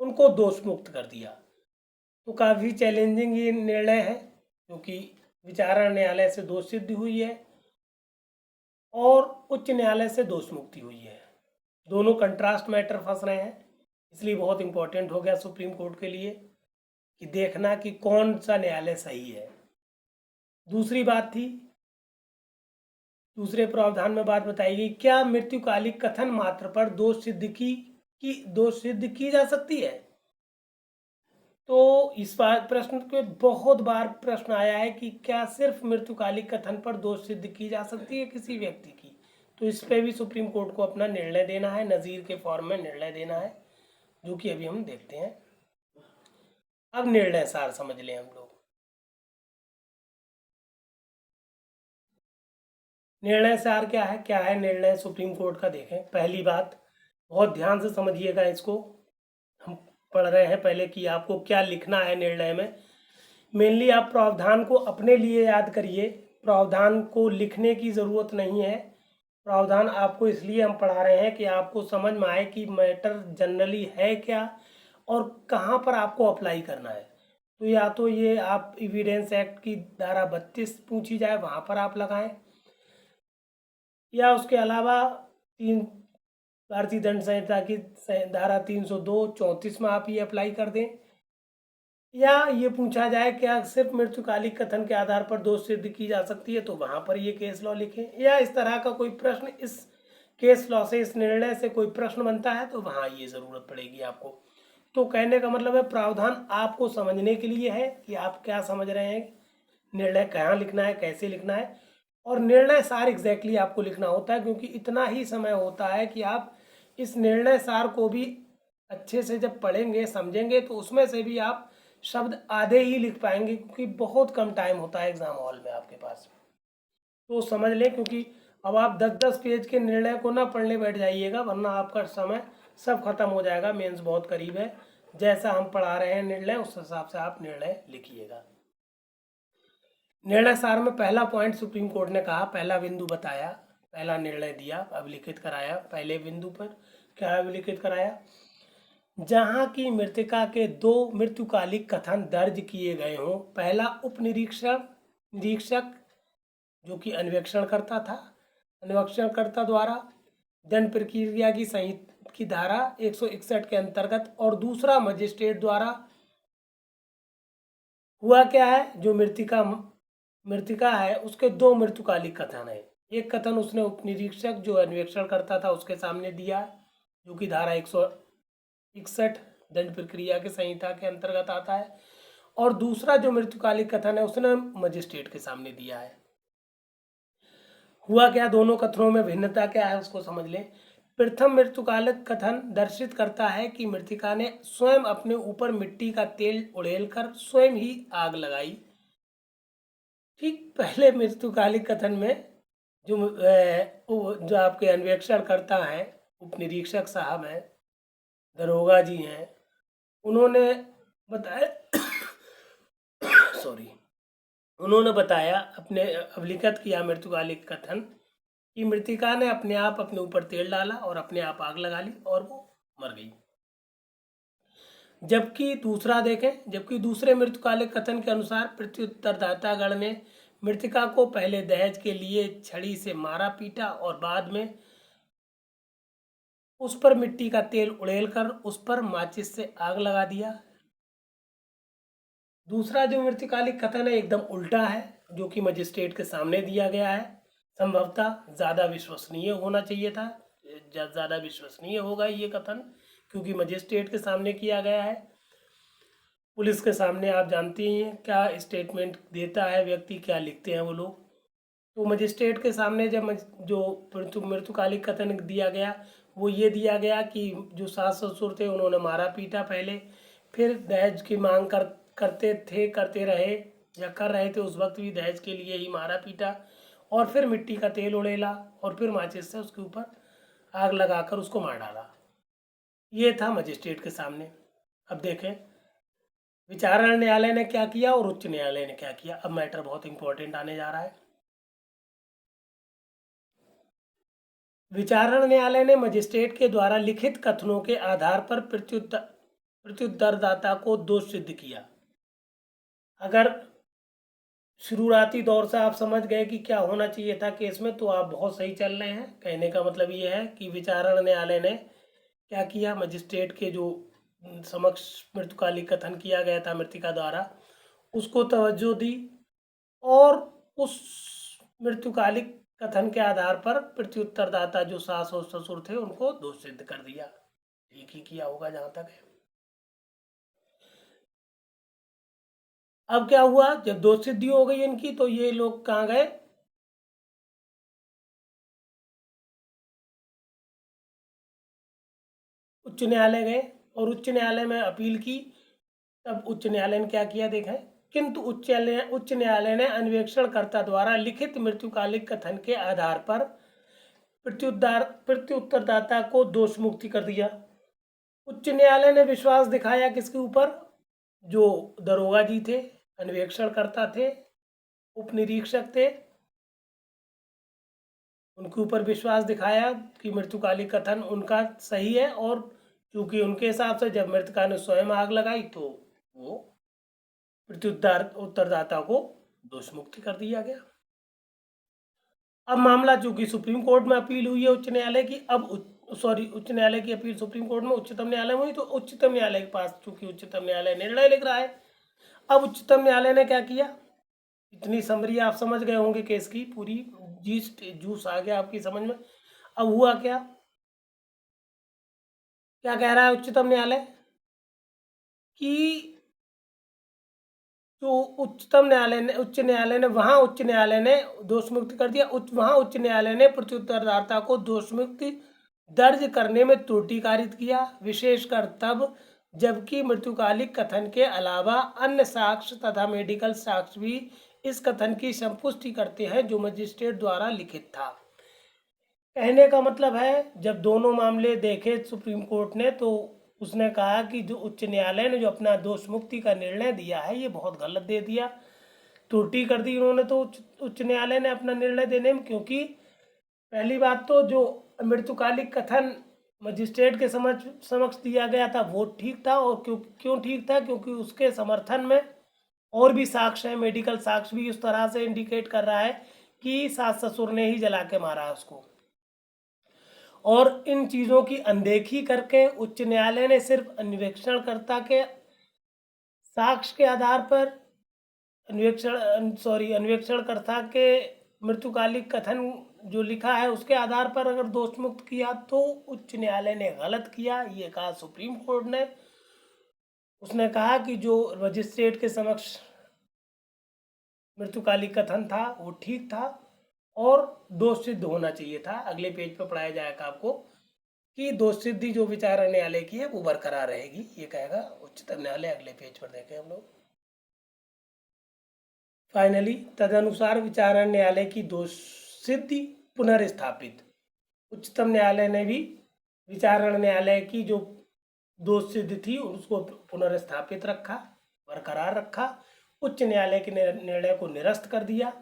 [SPEAKER 1] उनको दोष मुक्त कर दिया। तो काफ़ी चैलेंजिंग ये निर्णय है, क्योंकि विचारण न्यायालय से दोष सिद्ध हुई है और उच्च न्यायालय से दोष मुक्ति हुई है। दोनों कंट्रास्ट मैटर फंस रहे हैं, इसलिए बहुत इंपॉर्टेंट हो गया सुप्रीम कोर्ट के लिए कि देखना कि कौन सा न्यायालय सही है। दूसरी बात थी, दूसरे प्रावधान में बात बताई गई, क्या मृत्युकालिक कथन मात्र पर दोष सिद्ध की जा सकती है। तो इस बार प्रश्न के बहुत बार प्रश्न आया है कि क्या सिर्फ मृत्युकालिक कथन पर दोष सिद्ध की जा सकती है किसी व्यक्ति की। तो इस पे भी सुप्रीम कोर्ट को अपना निर्णय देना है, नज़ीर के फॉर्म में निर्णय देना है, जो कि अभी हम देखते हैं। अब निर्णय सार समझ लें हम लोग। निर्णय सार क्या है निर्णय सुप्रीम कोर्ट का देखें। पहली बात, बहुत ध्यान से समझिएगा इसको, हम पढ़ रहे हैं पहले कि आपको क्या लिखना है निर्णय में। मेनली आप प्रावधान को अपने लिए याद करिए, प्रावधान को लिखने की ज़रूरत नहीं है। प्रावधान आपको इसलिए हम पढ़ा रहे हैं कि आपको समझ में आए कि मैटर जनरली है क्या और कहाँ पर आपको अप्लाई करना है। तो या तो ये आप एविडेंस एक्ट की धारा 32 पूछी जाए वहाँ पर आप लगाएं, या उसके अलावा भारतीय दंड संहिता की धारा 302(34) में आप ये अप्लाई कर दें, या ये पूछा जाए क्या सिर्फ मृत्युकालिक कथन के आधार पर दोष सिद्ध की जा सकती है, तो वहाँ पर ये केस लॉ लिखें, या इस तरह का कोई प्रश्न इस केस लॉ से, इस निर्णय से कोई प्रश्न बनता है तो वहाँ ये ज़रूरत पड़ेगी आपको। तो कहने का मतलब है प्रावधान आपको समझने के लिए है कि आप क्या समझ रहे हैं, निर्णय कहाँ लिखना है, कैसे लिखना है, और निर्णय सार एग्जैक्टली आपको लिखना होता है, क्योंकि इतना ही समय होता है कि आप इस निर्णय सार को भी अच्छे से जब पढ़ेंगे समझेंगे तो उसमें से भी आप शब्द आधे ही लिख पाएंगे, क्योंकि बहुत कम टाइम होता है एग्जाम हॉल में आपके पास। तो समझ लें, क्योंकि अब आप 10-10 पेज के निर्णय को ना पढ़ने बैठ जाइएगा, वरना आपका समय सब खत्म हो जाएगा। मेंस बहुत करीब है, जैसा हम पढ़ा रहे हैं निर्णय उस हिसाब से आप निर्णय लिखिएगा। निर्णय सार में पहला पॉइंट सुप्रीम कोर्ट ने कहा, पहला बिंदु बताया, पहला निर्णय दिया, अभिलिखित कराया। पहले बिंदु पर क्या अभिलिखित कराया, जहां की मृतिका के 2 मृत्युकालिक कथन दर्ज किए गए हों, पहला निरीक्षक जो कि अन्वेक्षणकर्ता द्वारा दंड प्रक्रिया की संहिता की धारा 161 के अंतर्गत, और दूसरा मजिस्ट्रेट द्वारा। हुआ क्या है, जो मृतिका है उसके 2 मृत्युकालिक कथन है। एक कथन उसने उपनिरीक्षक जो अन्वेक्षण करता था उसके सामने दिया, जो कि धारा 161 दंड प्रक्रिया के संहिता के अंतर्गत आता है, और दूसरा जो मृत्युकालिक कथन है उसने मजिस्ट्रेट के सामने दिया है। हुआ क्या, दोनों कथनों में भिन्नता क्या है उसको समझ लें। प्रथम मृत्युकालिक कथन दर्शित करता है कि मृतिका ने स्वयं अपने ऊपर मिट्टी का तेल उड़ेलकर स्वयं ही आग लगाई। ठीक, पहले मृत्युकालिक कथन में जो आपके अन्वेक्षण करता है, उपनिरीक्षक साहब हैं, दरोगा जी हैं, उन्होंने बताया अपने अभिलिखित किया मृत्युकालिक कथन कि मृतिका ने अपने आप अपने ऊपर तेल डाला और अपने आप आग लगा ली और वो मर गई। जबकि दूसरा देखें, जबकि दूसरे मृत्युकालिक कथन के अनुसार प्रत्युत्तरदातागण ने मृतिका को पहले दहेज के लिए छड़ी से मारा पीटा और बाद में उस पर मिट्टी का तेल उड़ेलकर उस पर माचिस से आग लगा दिया। दूसरा जो मृत्युकालिक कथन है एकदम उल्टा है, जो कि मजिस्ट्रेट के सामने दिया गया है। संभवतः ज़्यादा विश्वसनीय होना चाहिए था, ज़्यादा विश्वसनीय होगा ये कथन, क्योंकि मजिस्ट्रेट के सामने किया गया है। पुलिस के सामने आप जानते ही हैं क्या स्टेटमेंट देता है व्यक्ति, क्या लिखते हैं वो लोग। तो मजिस्ट्रेट के सामने जब जो मृत्युकालिक कथन दिया गया वो ये दिया गया कि जो सास ससुर थे उन्होंने मारा पीटा पहले, फिर दहेज की मांग करते रहे या कर रहे थे, उस वक्त भी दहेज के लिए ही मारा पीटा, और फिर मिट्टी का तेल उड़ेला और फिर माचिस से उसके ऊपर आग लगाकर उसको मार डाला। ये था मजिस्ट्रेट के सामने। अब देखें विचारण न्यायालय ने क्या किया और उच्च न्यायालय ने क्या किया। अब मैटर बहुत इंपॉर्टेंट आने जा रहा है। विचारण न्यायालय ने मजिस्ट्रेट के द्वारा लिखित कथनों के आधार पर प्रत्युत्तरदाता को दोष सिद्ध किया। अगर शुरुआती दौर से आप समझ गए कि क्या होना चाहिए था केस में, तो आप बहुत सही चल रहे हैं। कहने का मतलब ये है कि विचारण न्यायालय ने क्या किया, मजिस्ट्रेट के जो समक्ष मृत्युकालिक कथन किया गया था मृतिका द्वारा उसको तवज्जो दी और उस मृत्युकालिक कथन के आधार पर प्रत्युत्तरदाता जो सास और ससुर थे उनको दोष सिद्ध कर दिया। ठीक ही किया होगा जहां तक है। अब क्या हुआ, जब दोष सिद्धि हो गई इनकी तो ये लोग कहाँ गए, उच्च न्यायालय गए और उच्च न्यायालय में अपील की। तब उच्च न्यायालय ने क्या किया देखें, किंतु उच्च न्यायालय ने अन्वेषणकर्ता द्वारा लिखित मृत्युकालिक कथन के आधार पर प्रत्युत्तरदाता को दोष मुक्ति कर दिया। उच्च न्यायालय ने विश्वास दिखाया किसके ऊपर, जो दरोगा जी थे, अन्वेषणकर्ता थे, उपनिरीक्षक थे, उनके ऊपर विश्वास दिखाया कि मृत्युकालिक कथन उनका सही है। और क्योंकि उनके हिसाब से जब मृतका ने स्वयं आग लगाई तो वो उत्तरदाता को दोष मुक्ति कर दिया गया। अब मामला चूंकि सुप्रीम कोर्ट में अपील हुई है उच्च न्यायालय की, अब उच्च न्यायालय की अपील सुप्रीम कोर्ट में उच्चतम न्यायालय में हुई, तो उच्चतम न्यायालय के पास चूंकि उच्चतम न्यायालय निर्णय लिख रहा है। अब उच्चतम न्यायालय ने क्या किया, इतनी समरी आप समझ गए होंगे केस की, पूरी जूस आ गया आपकी समझ में। अब हुआ क्या, क्या कह रहा है उच्चतम न्यायालय कि जो उच्च न्यायालय ने वहां उच्च न्यायालय ने दोष मुक्त कर दिया। वहां उच्च न्यायालय ने प्रत्युत्तरदाता को दोष मुक्ति दर्ज करने में त्रुटि कारित किया, विशेषकर तब जबकि मृत्युकालिक कथन के अलावा अन्य साक्ष्य तथा मेडिकल साक्ष्य भी इस कथन की संपुष्टि करते हैं जो मजिस्ट्रेट द्वारा लिखित था। कहने का मतलब है जब दोनों मामले देखे सुप्रीम कोर्ट ने तो उसने कहा कि जो उच्च न्यायालय ने जो अपना दोष मुक्ति का निर्णय दिया है ये बहुत गलत दे दिया, त्रुटि कर दी उन्होंने। तो उच्च न्यायालय ने अपना निर्णय देने में, क्योंकि पहली बात तो जो मृत्युकालिक कथन मजिस्ट्रेट के समक्ष दिया गया था वो ठीक था। और क्यों ठीक था, क्योंकि उसके समर्थन में और भी साक्ष्य है, मेडिकल साक्ष्य भी उस तरह से इंडिकेट कर रहा है कि सास ससुर ने ही जला के मारा है उसको। और इन चीज़ों की अनदेखी करके उच्च न्यायालय ने सिर्फ अन्वेषणकर्ता के साक्ष्य के आधार पर अन्वेषणकर्ता के मृत्युकालिक कथन जो लिखा है उसके आधार पर अगर दोष मुक्त किया तो उच्च न्यायालय ने गलत किया, ये कहा सुप्रीम कोर्ट ने। उसने कहा कि जो मजिस्ट्रेट के समक्ष मृत्युकालिक कथन था वो ठीक था और दोष सिद्ध होना चाहिए था। अगले पेज पर पढ़ाया जाएगा आपको कि दोष सिद्धि जो विचारण न्यायालय की है वो बरकरार रहेगी, ये कहेगा उच्चतम न्यायालय। अगले पेज पर देखें हम लोग। फाइनली तदनुसार विचारण न्यायालय की दोष सिद्धि पुनर्स्थापित। उच्चतम न्यायालय ने भी विचारण न्यायालय की जो दोष सिद्धि थी उसको पुनर्स्थापित रखा, बरकरार रखा। उच्च न्यायालय के निर्णय को निरस्त कर दिया।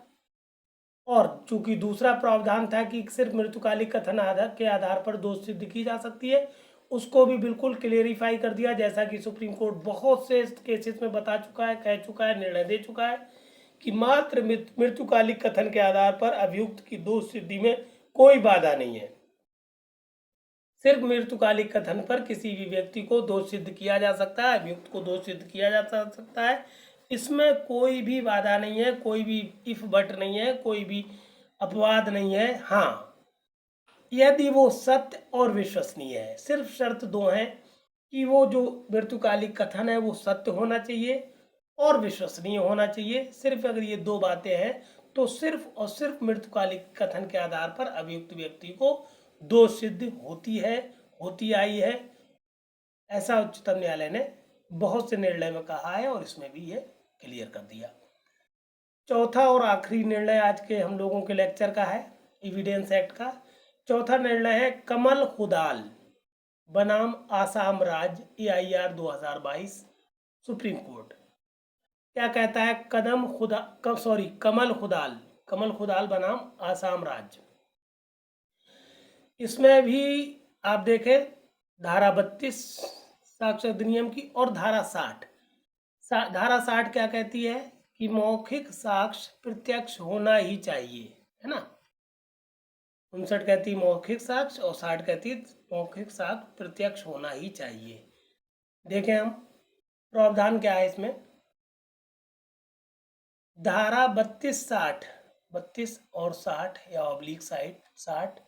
[SPEAKER 1] और चूंकि दूसरा प्रावधान था कि सिर्फ मृत्युकालिक कथन के आधार पर दोष सिद्ध की जा सकती है, उसको भी बिल्कुल क्लेरिफाई कर दिया, जैसा कि सुप्रीम कोर्ट बहुत से केसेस में बता चुका है, कह चुका है, निर्णय दे चुका है कि मात्र मृत्युकालिक कथन के आधार पर अभियुक्त की दोष सिद्धि में कोई बाधा नहीं है। सिर्फ मृत्युकालिक कथन पर किसी भी व्यक्ति को दोष सिद्ध किया जा सकता है, अभियुक्त को दोष सिद्ध किया जा सकता है। इसमें कोई भी बाधा नहीं है, कोई भी इफ बट नहीं है, कोई भी अपवाद नहीं है। हाँ, यदि वो सत्य और विश्वसनीय है। सिर्फ शर्त दो हैं कि वो जो मृत्युकालिक कथन है वो सत्य होना चाहिए और विश्वसनीय होना चाहिए। सिर्फ अगर ये दो बातें हैं तो सिर्फ और सिर्फ मृत्युकालिक कथन के आधार पर अभियुक्त व्यक्ति को दोष सिद्ध होती आई है। ऐसा उच्चतम न्यायालय ने बहुत से निर्णय में कहा है और इसमें भी ये क्लियर कर दिया। चौथा और आखिरी निर्णय आज के हम लोगों के लेक्चर का है एविडेंस एक्ट का। चौथा निर्णय है कमल खुदाल बनाम आसाम राज्य AIR 2022 सुप्रीम कोर्ट। क्या कहता है? कमल खुदाल बनाम आसाम राज्य। इसमें भी आप देखें धारा 32 साक्ष्य अधिनियम की और धारा 60। धारा 60 क्या कहती है कि मौखिक साक्ष्य प्रत्यक्ष होना ही चाहिए, है ना। 59 कहती मौखिक साक्ष्य और 60 कहती मौखिक साक्ष्य प्रत्यक्ष होना ही चाहिए। देखें हम प्रावधान क्या है इसमें। धारा 32 और 60 या ऑब्लिक 60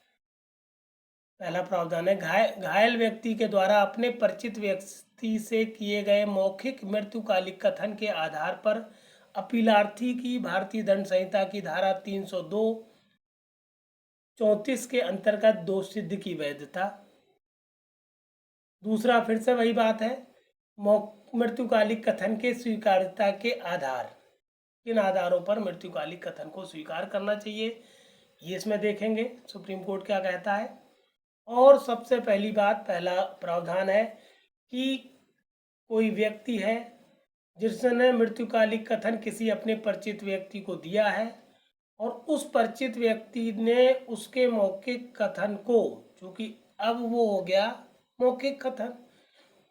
[SPEAKER 1] पहला प्रावधान है घायल व्यक्ति के द्वारा अपने परिचित व्यक्ति से किए गए मौखिक मृत्युकालिक कथन के आधार पर अपीलार्थी की भारतीय दंड संहिता की धारा 302-34 के अंतर्गत दोष सिद्ध की वैधता। दूसरा फिर से वही बात है, मृत्युकालिक कथन के स्वीकार्यता के आधार, किन आधारों पर मृत्युकालिक कथन को स्वीकार करना चाहिए ये इसमें देखेंगे सुप्रीम कोर्ट क्या कहता है। और सबसे पहली बात, पहला प्रावधान है कि कोई व्यक्ति है जिसने मृत्युकालिक कथन किसी अपने परिचित व्यक्ति को दिया है और उस परिचित व्यक्ति ने उसके मौखिक कथन को, चूंकि अब वो हो गया मौखिक कथन,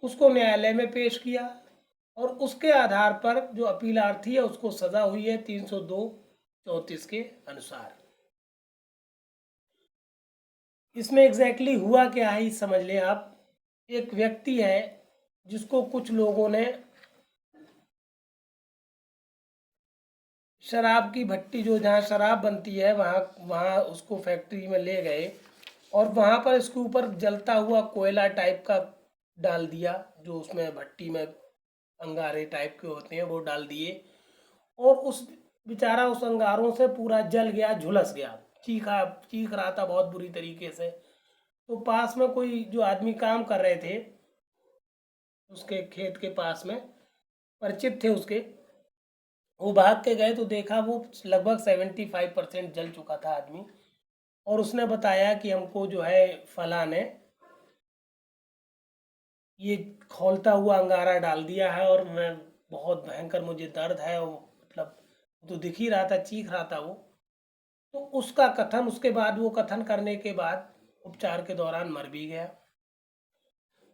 [SPEAKER 1] उसको न्यायालय में पेश किया और उसके आधार पर जो अपीलार्थी है उसको सजा हुई है 302-34 के अनुसार। इसमें एग्जैक्टली हुआ क्या है समझ लें आप। एक व्यक्ति है जिसको कुछ लोगों ने शराब की भट्टी, जो जहाँ शराब बनती है वहाँ उसको फैक्ट्री में ले गए और वहाँ पर इसके ऊपर जलता हुआ कोयला टाइप का डाल दिया, जो उसमें भट्टी में अंगारे टाइप के होते हैं वो डाल दिए और उस बेचारा उस अंगारों से पूरा जल गया, झुलस गया, चीख रहा था बहुत बुरी तरीके से। तो पास में कोई जो आदमी काम कर रहे थे उसके खेत के पास में परिचित थे उसके, वो भाग के गए तो देखा वो लगभग 75% जल चुका था आदमी। और उसने बताया कि हमको जो है फलां ने ये खौलता हुआ अंगारा डाल दिया है और मैं बहुत भयंकर मुझे दर्द है, और मतलब तो दिख ही रहा था, चीख रहा था वो। तो उसका कथन, उसके बाद वो कथन करने के बाद उपचार के दौरान मर भी गया।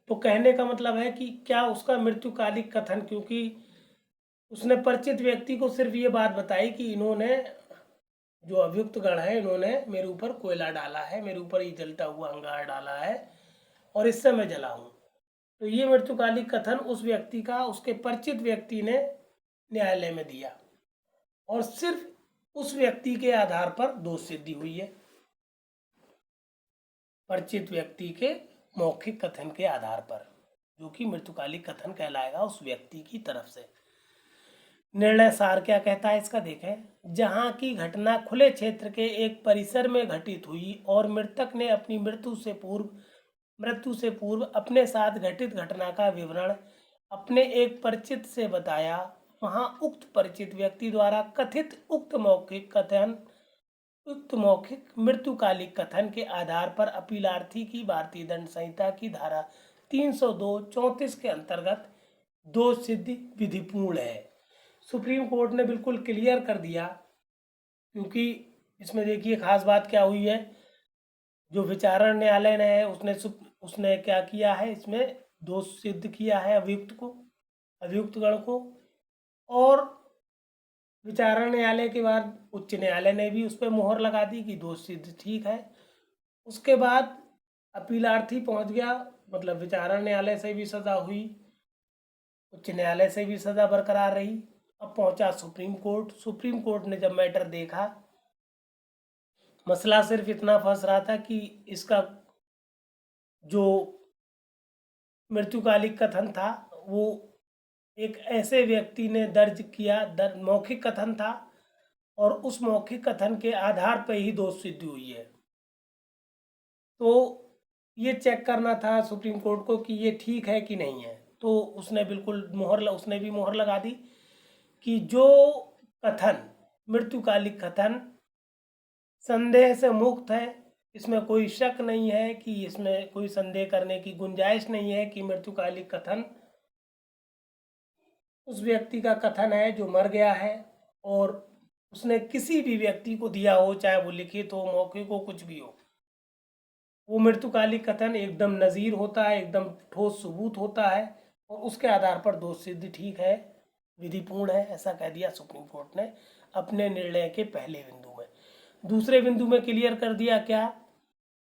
[SPEAKER 1] तो कहने का मतलब है कि क्या उसका मृत्युकालिक कथन, क्योंकि उसने परिचित व्यक्ति को सिर्फ ये बात बताई कि इन्होंने, जो अभियुक्त गण है, इन्होंने मेरे ऊपर कोयला डाला है, मेरे ऊपर ये जलता हुआ अंगार डाला है और इससे मैं जला हूँ। तो ये मृत्युकालिक कथन उस व्यक्ति का, उसके परिचित व्यक्ति ने न्यायालय में दिया और सिर्फ उस व्यक्ति के आधार पर दोष सिद्धि हुई है। परिचित व्यक्ति के मौखिक कथन के आधार पर, जो कि मृत्युकालिक कथन कहलाएगा उस व्यक्ति की तरफ से। निर्णय सार क्या कहता है इसका देखें। जहां की घटना खुले क्षेत्र के एक परिसर में घटित हुई और मृतक ने अपनी मृत्यु से पूर्व अपने साथ घटित घटना का विवरण अपने एक परिचित से बताया, वहां उक्त परिचित व्यक्ति द्वारा कथित उक्त मौखिक मृत्युकालिक कथन के आधार पर अपीलार्थी की भारतीय दंड संहिता की धारा 302-34 के अंतर्गत दोष सिद्धि विधिपूर्ण है। सुप्रीम कोर्ट ने बिल्कुल क्लियर कर दिया, क्योंकि इसमें देखिए खास बात क्या हुई है, जो विचारण न्यायालय ने है उसने उसने क्या किया है, इसमें दोष सिद्ध किया है अभियुक्त गण को। और विचारण न्यायालय के बाद उच्च न्यायालय ने भी उस पर मोहर लगा दी कि दोष सिद्ध ठीक है। उसके बाद अपीलार्थी पहुंच गया, मतलब विचारण न्यायालय से भी सजा हुई, उच्च न्यायालय से भी सजा बरकरार रही। अब पहुंचा सुप्रीम कोर्ट। सुप्रीम कोर्ट ने जब मैटर देखा, मसला सिर्फ इतना फंस रहा था कि इसका जो मृत्युकालिक कथन था वो एक ऐसे व्यक्ति ने दर्ज किया, मौखिक कथन था, और उस मौखिक कथन के आधार पर ही दोष सिद्धि हुई है। तो ये चेक करना था सुप्रीम कोर्ट को कि ये ठीक है कि नहीं है। तो उसने भी मोहर लगा दी कि जो कथन मृत्युकालिक कथन संदेह से मुक्त है, इसमें कोई शक नहीं है, कि इसमें कोई संदेह करने की गुंजाइश नहीं है कि मृत्युकालिक कथन उस व्यक्ति का कथन है जो मर गया है, और उसने किसी भी व्यक्ति को दिया हो, चाहे वो लिखित हो, मौखिक हो, कुछ भी हो। वो मृत्युकालिक कथन एकदम नज़ीर होता है, एकदम ठोस सबूत होता है, और उसके आधार पर दोष सिद्ध ठीक है, विधिपूर्ण है, ऐसा कह दिया सुप्रीम कोर्ट ने अपने निर्णय के पहले बिंदु में। दूसरे बिंदु में क्लियर कर दिया क्या,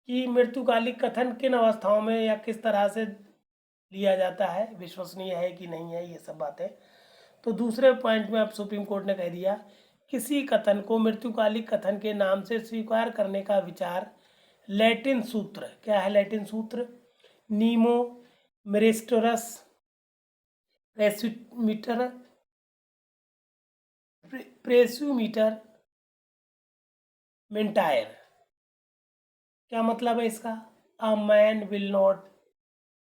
[SPEAKER 1] कि मृत्युकालिक कथन किन अवस्थाओं में या किस तरह से लिया जाता है, विश्वसनीय है कि नहीं है, ये सब बातें। तो दूसरे पॉइंट में अब सुप्रीम कोर्ट ने कह दिया, किसी कथन को मृत्युकालिक कथन के नाम से स्वीकार करने का विचार लैटिन सूत्र, क्या है लैटिन सूत्र, नीमो मेरिस्टोरस प्रेस्यूमीटर प्रेस्यूमीटर मेंटायर। क्या मतलब है इसका, a man will not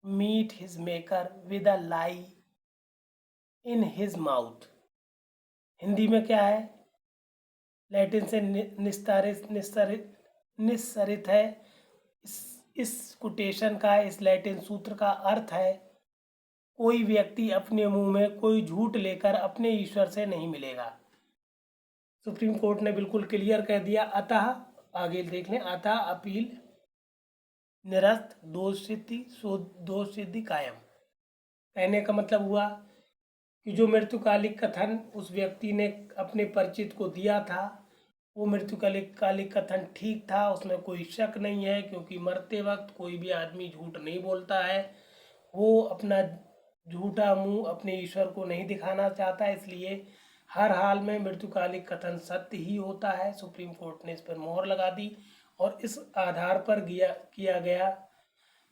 [SPEAKER 1] meet his maker with a lie in his mouth. Hindi में क्या है, लैटिन से निस्सरित है। इस कोटेशन का, इस लैटिन सूत्र का अर्थ है, कोई व्यक्ति अपने मुंह में कोई झूठ लेकर अपने ईश्वर से नहीं मिलेगा। सुप्रीम कोर्ट ने बिल्कुल क्लियर कह दिया। अतः आगे देख लें, अतः अपील निरस्त, दोष सिद्धि कायम। कहने का मतलब हुआ कि जो मृत्युकालिक कथन उस व्यक्ति ने अपने परिचित को दिया था, वो मृत्युकालिक कथन ठीक था, उसमें कोई शक नहीं है, क्योंकि मरते वक्त कोई भी आदमी झूठ नहीं बोलता है। वो अपना झूठा मुंह अपने ईश्वर को नहीं दिखाना चाहता, इसलिए हर हाल में मृत्युकालिक कथन सत्य ही होता है। सुप्रीम कोर्ट ने इस पर मोहर लगा दी, और इस आधार पर किया गया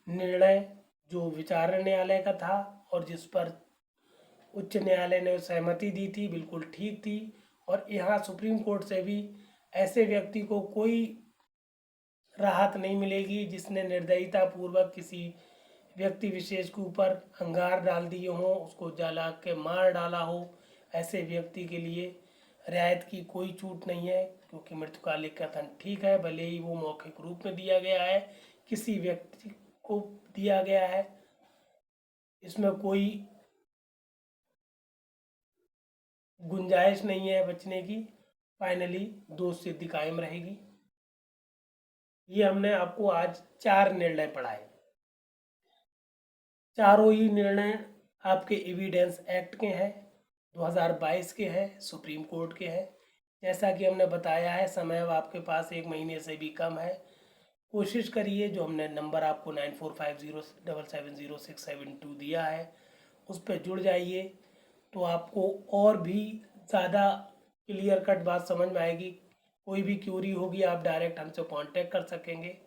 [SPEAKER 1] निर्णय जो विचारण न्यायालय का था, और जिस पर उच्च न्यायालय ने सहमति दी थी, बिल्कुल ठीक थी। और यहाँ सुप्रीम कोर्ट से भी ऐसे व्यक्ति को कोई राहत नहीं मिलेगी जिसने निर्दयता पूर्वक किसी व्यक्ति विशेष के ऊपर अंगार डाल दिए हों, उसको जला के मार डाला हो। ऐसे व्यक्ति के लिए रियायत की कोई छूट नहीं है, क्योंकि मृत्युकालिक कथन ठीक है, भले ही वो मौखिक रूप में दिया गया है, किसी व्यक्ति को दिया गया है, इसमें कोई गुंजाइश नहीं है बचने की। फाइनली दोष सिद्धि कायम रहेगी। ये हमने आपको आज 4 निर्णय पढ़ाए। चारों ही निर्णय आपके एविडेंस एक्ट के हैं, 2022 के हैं, सुप्रीम कोर्ट के हैं। जैसा कि हमने बताया है, समय अब आपके पास 1 महीने से भी कम है। कोशिश करिए, जो हमने नंबर आपको 9450770672 दिया है, उस पर जुड़ जाइए, तो आपको और भी ज़्यादा क्लियर कट बात समझ में आएगी। कोई भी क्यूरी होगी, आप डायरेक्ट हमसे कांटेक्ट कर सकेंगे।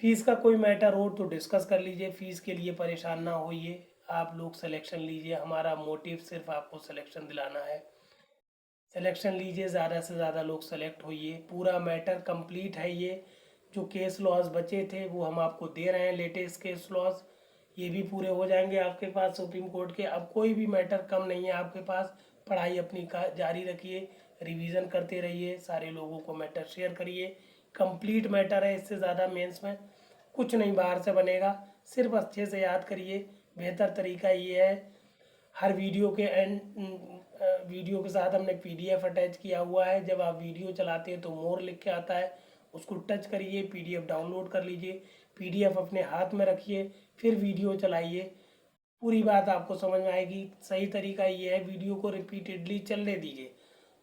[SPEAKER 1] फीस का कोई मैटर हो तो डिस्कस कर लीजिए, फीस के लिए परेशान ना होइए। आप लोग सिलेक्शन लीजिए, हमारा मोटिव सिर्फ आपको सिलेक्शन दिलाना है। सिलेक्शन लीजिए, ज़्यादा से ज़्यादा लोग सेलेक्ट होइए। पूरा मैटर कंप्लीट है। ये जो केस लॉज बचे थे वो हम आपको दे रहे हैं, लेटेस्ट केस लॉज, ये भी पूरे हो जाएंगे आपके पास सुप्रीम कोर्ट के। अब कोई भी मैटर कम नहीं है आपके पास। पढ़ाई अपनी का जारी रखिए, रिवीजन करते रहिए, सारे लोगों को मैटर शेयर करिए। कंप्लीट मैटर है, इससे ज़्यादा मेंस में कुछ नहीं बाहर से बनेगा, सिर्फ अच्छे से याद करिए। बेहतर तरीका ये है, हर वीडियो के वीडियो के साथ हमने पीडीएफ अटैच किया हुआ है। जब आप वीडियो चलाते हैं तो मोर लिख के आता है, उसको टच करिए, पीडीएफ डाउनलोड कर लीजिए। PDF अपने हाथ में रखिए, फिर वीडियो चलाइए, पूरी बात आपको समझ में आएगी। सही तरीका ये है, वीडियो को रिपीटेडली चलने दीजिए,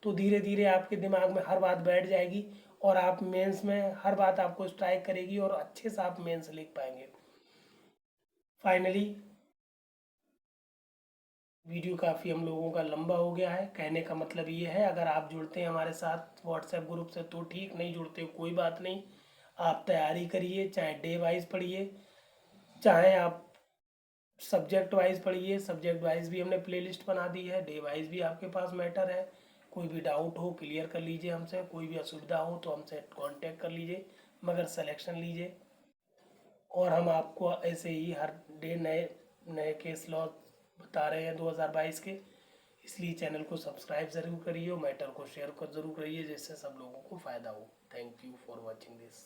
[SPEAKER 1] तो धीरे धीरे आपके दिमाग में हर बात बैठ जाएगी और आप मेंस में हर बात आपको स्ट्राइक करेगी और अच्छे से आप मेंस लिख पाएंगे। फाइनली वीडियो काफ़ी हम लोगों का लंबा हो गया है। कहने का मतलब ये है, अगर आप जुड़ते हैं हमारे साथ व्हाट्सएप ग्रुप से तो ठीक, नहीं जुड़ते कोई बात नहीं। आप तैयारी करिए, चाहे डे वाइज पढ़िए, चाहे आप सब्जेक्ट वाइज पढ़िए। सब्जेक्ट वाइज भी हमने प्लेलिस्ट बना दी है, डे वाइज भी आपके पास मैटर है। कोई भी डाउट हो क्लियर कर लीजिए हमसे, कोई भी असुविधा हो तो हमसे कांटेक्ट कर लीजिए, मगर सिलेक्शन लीजिए। और हम आपको ऐसे ही हर डे नए नए केस लॉ बता रहे हैं 2022 के, इसलिए चैनल को सब्सक्राइब ज़रूर करिए और मैटर को शेयर कर ज़रूर करिए, जिससे सब लोगों को फ़ायदा हो। Thank you for watching this.